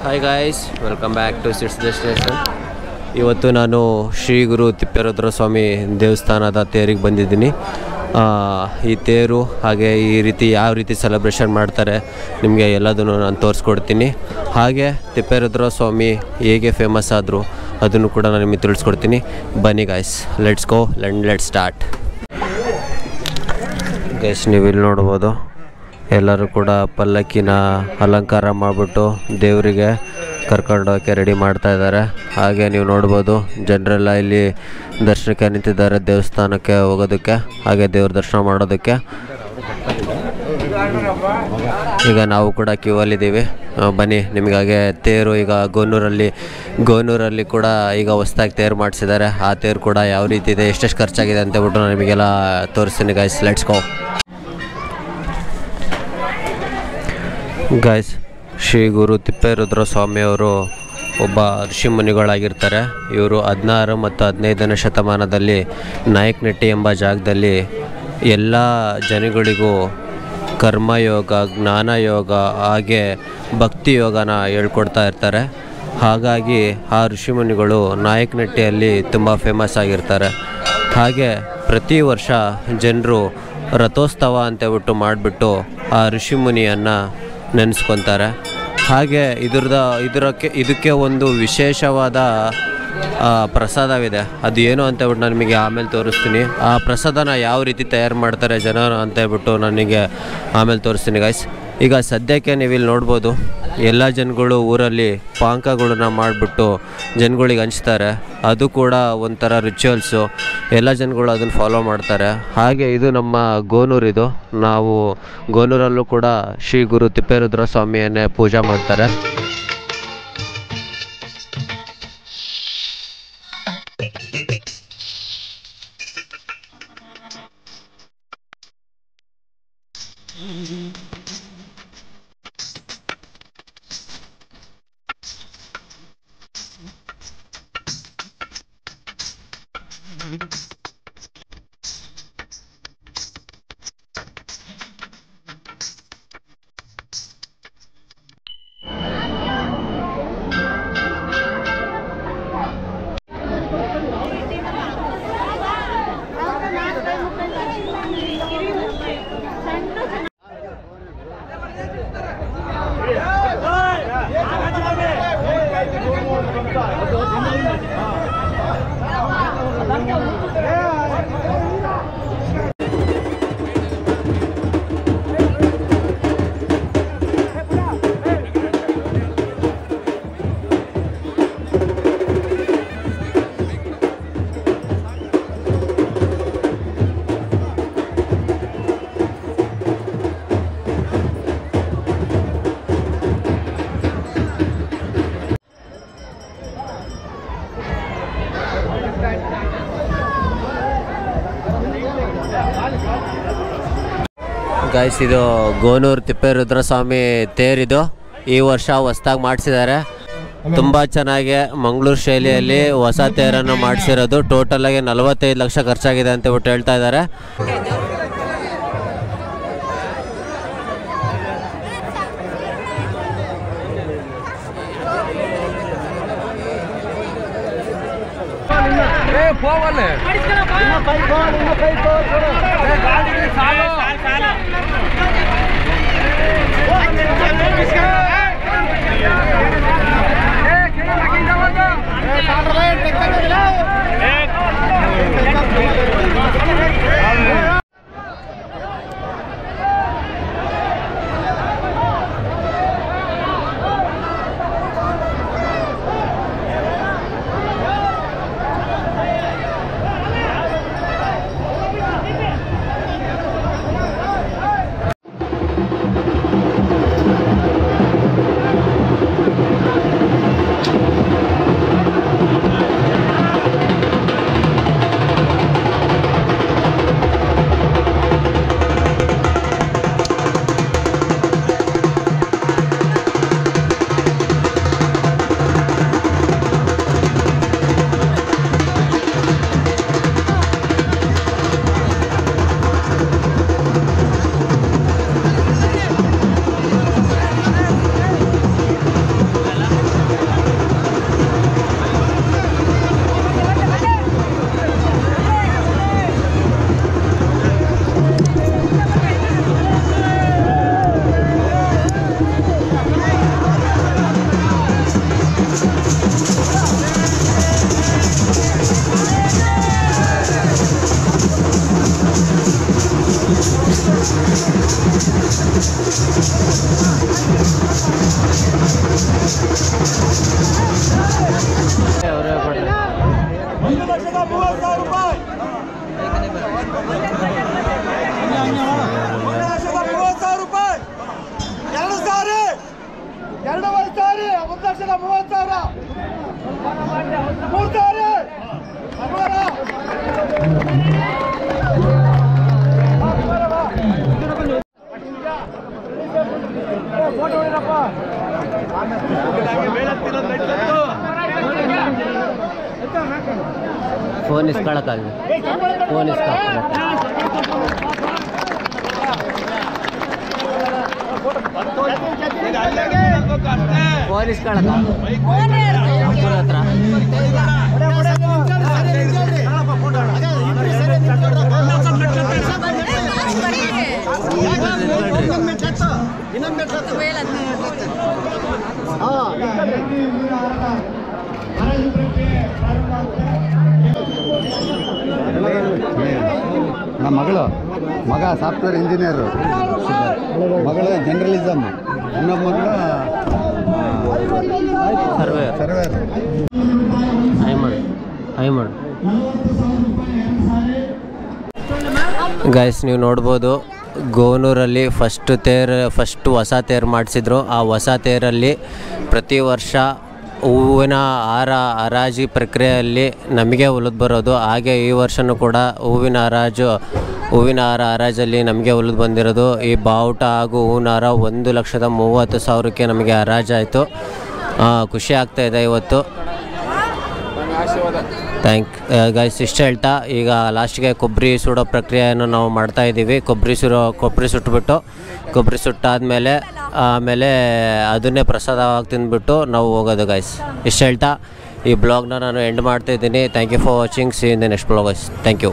Hi guys, welcome back to Sits Destination. ಇವತ್ತು ನಾನು ಶ್ರೀ ಗುರು ತಿಪ್ಪೇರುದ್ರ ಸ್ವಾಮಿ ದೇವಸ್ಥಾನದ ತೇರಿಗೆ ಬಂದಿದ್ದೀನಿ. ಈ ತೇರು ಹಾಗೆ ಈ ರೀತಿ ಯಾವ ರೀತಿ ಸೆಲೆಬ್ರೇಷನ್ ಮಾಡ್ತಾರೆ ನಿಮಗೆ ಎಲ್ಲದನ್ನು ನಾನು ತೋರಿಸ್ಕೊಡ್ತೀನಿ. ಹಾಗೆ ತಿಪ್ಪೇರುದ್ರ ಸ್ವಾಮಿ ಹೇಗೆ ಫೇಮಸ್ ಆದರು ಅದನ್ನು ಕೂಡ ನಾನು ನಿಮಗೆ ತಿಳಿಸ್ಕೊಡ್ತೀನಿ. ಬನ್ನಿ guys, let's go, let's start. Guys, ನೀವು ಇಲ್ಲಿ ನೋಡ್ಬೋದು ಎಲ್ಲರೂ ಕೂಡ ಪಲ್ಲಕ್ಕಿನ ಅಲಂಕಾರ ಮಾಡಿಬಿಟ್ಟು ದೇವರಿಗೆ ಕರ್ಕೊಂಡೋಗಕ್ಕೆ ರೆಡಿ ಮಾಡ್ತಾ ಇದ್ದಾರೆ. ಹಾಗೆ ನೀವು ನೋಡ್ಬೋದು ಜನರೆಲ್ಲ ಇಲ್ಲಿ ದರ್ಶನಕ್ಕೆ ನಿಂತಿದ್ದಾರೆ, ದೇವಸ್ಥಾನಕ್ಕೆ ಹೋಗೋದಕ್ಕೆ ಹಾಗೆ ದೇವ್ರ ದರ್ಶನ ಮಾಡೋದಕ್ಕೆ. ಈಗ ನಾವು ಕೂಡ ಕ್ಯೂವಲ್ಲಿದ್ದೀವಿ. ಬನ್ನಿ, ನಿಮಗಾಗೆ ತೇರು ಈಗ ಗೋನೂರಲ್ಲಿ ಕೂಡ ಈಗ ಹೊಸ್ದಾಗಿ ತೇರು ಮಾಡಿಸಿದ್ದಾರೆ. ಆ ತೇರು ಕೂಡ ಯಾವ ರೀತಿ ಇದೆ, ಎಷ್ಟೆಷ್ಟು ಖರ್ಚಾಗಿದೆ ಅಂತೇಳ್ಬಿಟ್ಟು ನಾನು ನಿಮಗೆಲ್ಲ ತೋರಿಸ್ತೀನಿ guys. Let's go. Guys, Shri Guru Thipperudra ಸ್ವಾಮಿಯವರು ಒಬ್ಬ ಋಷಿಮುನಿಗಳಾಗಿರ್ತಾರೆ. ಇವರು 16 ಮತ್ತು 15ನೇ ಶತಮಾನದಲ್ಲಿ ನಾಯಕನಟ್ಟಿ ಎಂಬ ಜಾಗದಲ್ಲಿ ಎಲ್ಲ ಜನಗಳಿಗೂ ಕರ್ಮಯೋಗ, ಜ್ಞಾನಯೋಗ ಹಾಗೆ ಭಕ್ತಿ ಯೋಗನ ಹೇಳ್ಕೊಡ್ತಾ ಇರ್ತಾರೆ. ಹಾಗಾಗಿ ಆ ಋಷಿಮುನಿಗಳು ನಾಯಕನಟ್ಟಿಯಲ್ಲಿ ತುಂಬ ಫೇಮಸ್ ಆಗಿರ್ತಾರೆ. ಹಾಗೆ ಪ್ರತಿ ವರ್ಷ ಜನರು ರಥೋತ್ಸವ ಅಂತೇಳ್ಬಿಟ್ಟು ಮಾಡಿಬಿಟ್ಟು ಆ ಋಷಿಮುನಿಯನ್ನು ನೆನೆಸ್ಕೊತಾರೆ. ಹಾಗೆ ಇದಕ್ಕೆ ಒಂದು ವಿಶೇಷವಾದ ಪ್ರಸಾದವಿದೆ. ಅದು ಏನು ಅಂತೇಳ್ಬಿಟ್ಟು ನಾನು ನಿಮಗೆ ಆಮೇಲೆ ತೋರಿಸ್ತೀನಿ. ಆ ಪ್ರಸಾದನ ಯಾವ ರೀತಿ ತಯಾರು ಮಾಡ್ತಾರೆ ಜನ ಅಂತೇಳ್ಬಿಟ್ಟು ನನಗೆ ಆಮೇಲೆ ತೋರಿಸ್ತೀನಿ ಗೈಸ್. ಈಗ ಸದ್ಯಕ್ಕೆ ನೀವು ಇಲ್ಲಿ ನೋಡ್ಬೋದು ಎಲ್ಲ ಜನಗಳು ಊರಲ್ಲಿ ಪಾನಕಗಳನ್ನ ಮಾಡಿಬಿಟ್ಟು ಜನಗಳಿಗೆ ಹಂಚ್ತಾರೆ. ಅದು ಕೂಡ ಒಂಥರ ರಿಚುವಲ್ಸು, ಎಲ್ಲ ಜನಗಳು ಅದನ್ನು ಫಾಲೋ ಮಾಡ್ತಾರೆ. ಹಾಗೆ ಇದು ನಮ್ಮ ಗೋನೂರಿದು. ನಾವು ಗೋನೂರಲ್ಲೂ ಕೂಡ ಶ್ರೀ ಗುರು ತಿಪ್ಪೇರುದ್ರ ಸ್ವಾಮಿಯನ್ನೇ ಪೂಜೆ ಮಾಡ್ತಾರೆ. ಗೈಸ್, ಇದು ಗೋನೂರು ತಿಪ್ಪೇರುದ್ರ ಸ್ವಾಮಿ ತೇರಿದು. ಈ ವರ್ಷ ಹೊಸ್ದಾಗಿ ಮಾಡಿಸಿದ್ದಾರೆ. ತುಂಬ ಚೆನ್ನಾಗಿ ಮಂಗಳೂರು ಶೈಲಿಯಲ್ಲಿ ಹೊಸ ತೇರನ್ನು ಮಾಡಿಸಿರೋದು. ಟೋಟಲಾಗಿ 45 ಲಕ್ಷ ಖರ್ಚಾಗಿದೆ ಅಂತೇಳ್ಬಿಟ್ಟು ಹೇಳ್ತಾ ಇದ್ದಾರೆ. 2 ಸಾರಿ 1,30,000 3 ಸಾರಿ ಫೋನ್ ಇಸ್ಕೊಳಕ್ಕಾಗಲಿ ಫೋನ್ ಇಸ್ಕೊಳಕ್ಕ ಹತ್ರ ನಮ್ಮ ಮಗ ಸಾಫ್ಟ್ವೇರ್ ಇಂಜಿನಿಯರು, ಮಗಳು ಜರ್ನಲಿಸಮ್, ಇನ್ನೊಬ್ಬ ಮಗಳು ಸರ್ವೇರ್. ಗೈಸ್ ನೀವು ನೋಡ್ಬೋದು ಗೋನೂರಲ್ಲಿ ಫಸ್ಟ್ ಹೊಸ ತೇರು ಮಾಡಿಸಿದ್ರು. ಆ ಹೊಸ ತೇರಲ್ಲಿ ಪ್ರತಿ ವರ್ಷ ಹೂವಿನ ಹರಾಜಿ ಪ್ರಕ್ರಿಯೆಯಲ್ಲಿ ನಮಗೆ ಉಳಿದು ಬರೋದು. ಹಾಗೆ ಈ ವರ್ಷವೂ ಕೂಡ ಹೂವಿನ ಹರಾಜಲ್ಲಿ ನಮಗೆ ಉಳಿದು ಬಂದಿರೋದು. ಈ ಬಾವುಟ ಹಾಗೂ ಹೂವಿನ ಹಾರ 1,30,30,000ಕ್ಕೆ ನಮಗೆ ಹರಾಜಾಯಿತು. ಖುಷಿ ಆಗ್ತಾಯಿದೆ ಇವತ್ತು. ಗೈಸ್ ಇಷ್ಟು ಹೇಳ್ತಾ ಈಗ ಲಾಸ್ಟಿಗೆ ಕೊಬ್ಬರಿ ಸುಡೋ ಪ್ರಕ್ರಿಯೆಯನ್ನು ನಾವು ಮಾಡ್ತಾಯಿದ್ದೀವಿ. ಕೊಬ್ಬರಿ ಸುಟ್ಟಾದಮೇಲೆ ಆಮೇಲೆ ಅದನ್ನೇ ಪ್ರಸಾದವಾಗಿ ತಿಂದ್ಬಿಟ್ಟು ನಾವು ಹೋಗೋದು ಗೈಸ್. ಇಷ್ಟು ಹೇಳ್ತಾ ಈ ಬ್ಲಾಗ್ನ ನಾನು ಎಂಡ್ ಮಾಡ್ತಾಯಿದ್ದೀನಿ. Thank you for watching. See in the next blog guys. Thank you.